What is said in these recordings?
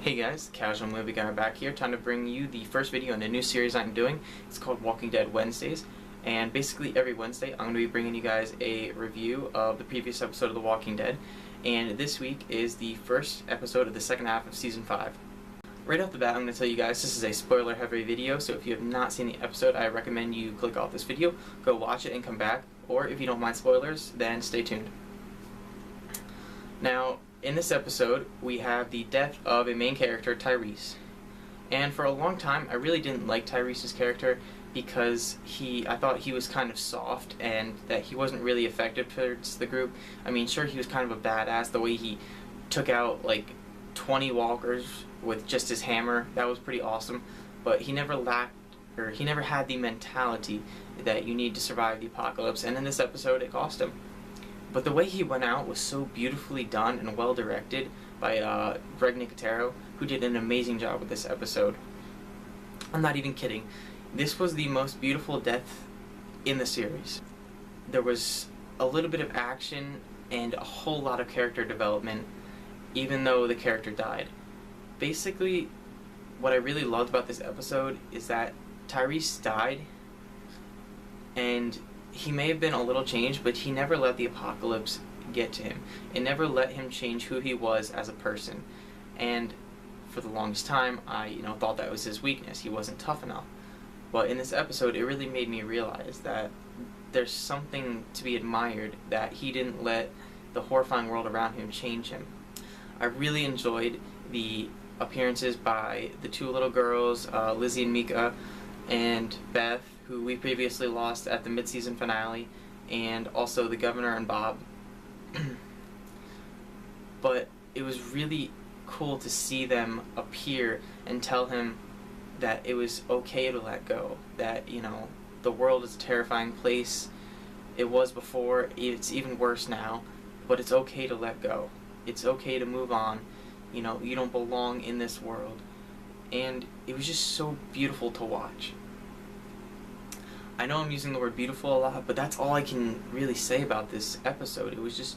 Hey guys, Casual Movie Guy back here, time to bring you the first video in a new series I'm doing. It's called Walking Dead Wednesdays, and basically every Wednesday I'm going to be bringing you guys a review of the previous episode of The Walking Dead, and this week is the first episode of the second half of Season 5. Right off the bat, I'm going to tell you guys this is a spoiler-heavy video, so if you have not seen the episode, I recommend you click off this video, go watch it and come back, or if you don't mind spoilers, then stay tuned. Now, in this episode, we have the death of a main character, Tyrese. And for a long time, I really didn't like Tyrese's character because I thought he was kind of soft and that he wasn't really effective towards the group. I mean, sure, he was kind of a badass, the way he took out like 20 walkers with just his hammer. That was pretty awesome. But he never had the mentality that you need to survive the apocalypse, and in this episode, it cost him. But the way he went out was so beautifully done and well directed by Greg Nicotero, who did an amazing job with this episode. I'm not even kidding. This was the most beautiful death in the series. There was a little bit of action and a whole lot of character development, even though the character died. Basically, what I really loved about this episode is that Tyrese died, and he may have been a little changed, but he never let the apocalypse get to him. It never let him change who he was as a person. And for the longest time, I thought that was his weakness. He wasn't tough enough. But in this episode, it really made me realize that there's something to be admired, that he didn't let the horrifying world around him change him. I really enjoyed the appearances by the two little girls, Lizzie and Mika, and Beth, who we previously lost at the mid-season finale, and also the governor and Bob. But it was really cool to see them appear and tell him that it was okay to let go, that, the world is a terrifying place. It was before, it's even worse now, but it's okay to let go. It's okay to move on. You don't belong in this world. And it was just so beautiful to watch. I know I'm using the word beautiful a lot, but that's all I can really say about this episode. It was just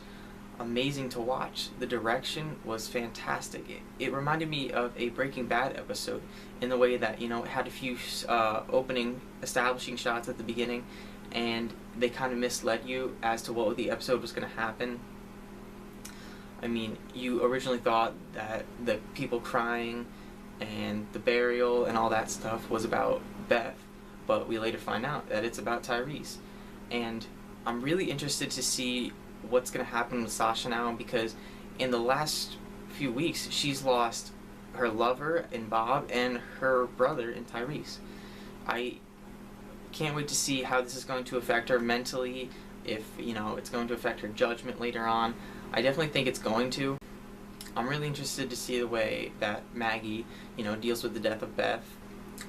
amazing to watch. The direction was fantastic. It reminded me of a Breaking Bad episode in the way that, it had a few opening, establishing shots at the beginning, and they kind of misled you as to what the episode was going to happen. I mean, you originally thought that the people crying and the burial and all that stuff was about Beth, but we later find out that it's about Tyrese. And I'm really interested to see what's going to happen with Sasha now, because in the last few weeks, she's lost her lover in Bob and her brother in Tyrese. I can't wait to see how this is going to affect her mentally, if, it's going to affect her judgment later on. I definitely think it's going to. I'm really interested to see the way that Maggie, deals with the death of Beth.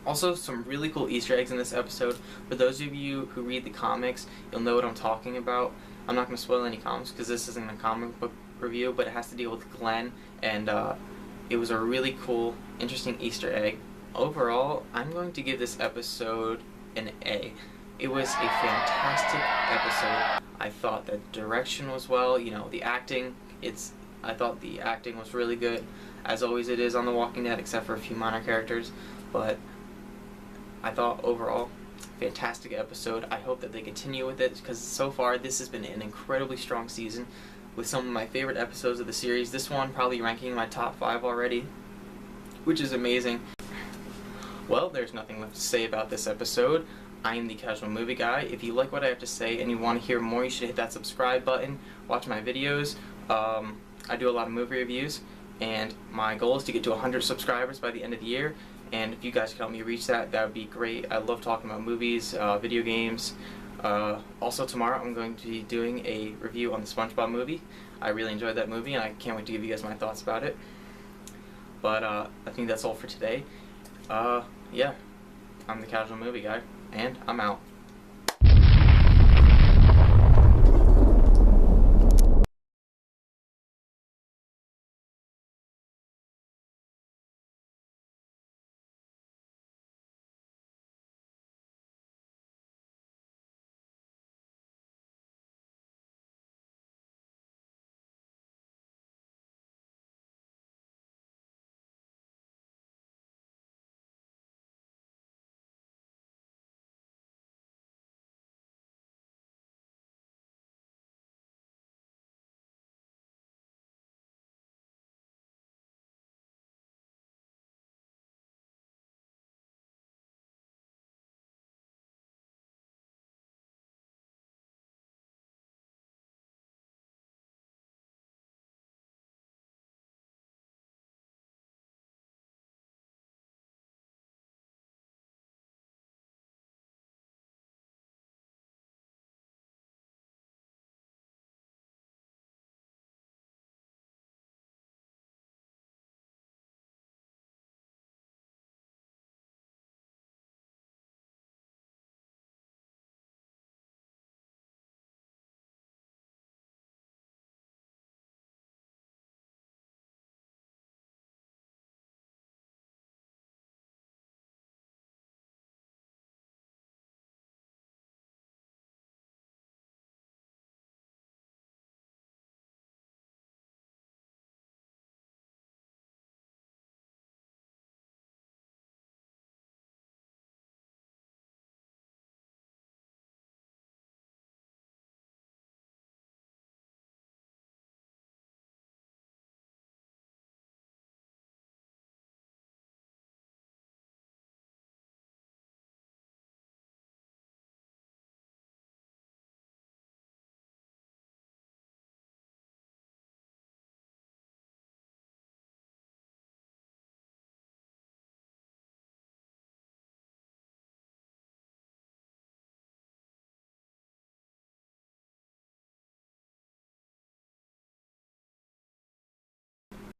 Also, some really cool Easter eggs in this episode. For those of you who read the comics, you'll know what I'm talking about. I'm not going to spoil any comics because this isn't a comic book review, but it has to deal with Glenn, and it was a really cool, interesting Easter egg. Overall, I'm going to give this episode an A. It was a fantastic episode. I thought the direction was well, the acting, I thought the acting was really good, as always it is on The Walking Dead, except for a few minor characters, but I thought overall, fantastic episode. I hope that they continue with it, because so far this has been an incredibly strong season with some of my favorite episodes of the series. This one probably ranking in my top 5 already, which is amazing. Well, there's nothing left to say about this episode. I am the Casual Movie Guy. If you like what I have to say and you want to hear more, you should hit that subscribe button, watch my videos. I do a lot of movie reviews, and my goal is to get to 100 subscribers by the end of the year. And if you guys could help me reach that, that would be great. I love talking about movies, video games. Also tomorrow I'm going to be doing a review on the SpongeBob movie. I really enjoyed that movie, and I can't wait to give you guys my thoughts about it. But I think that's all for today. Yeah, I'm the Casual Movie Guy, and I'm out.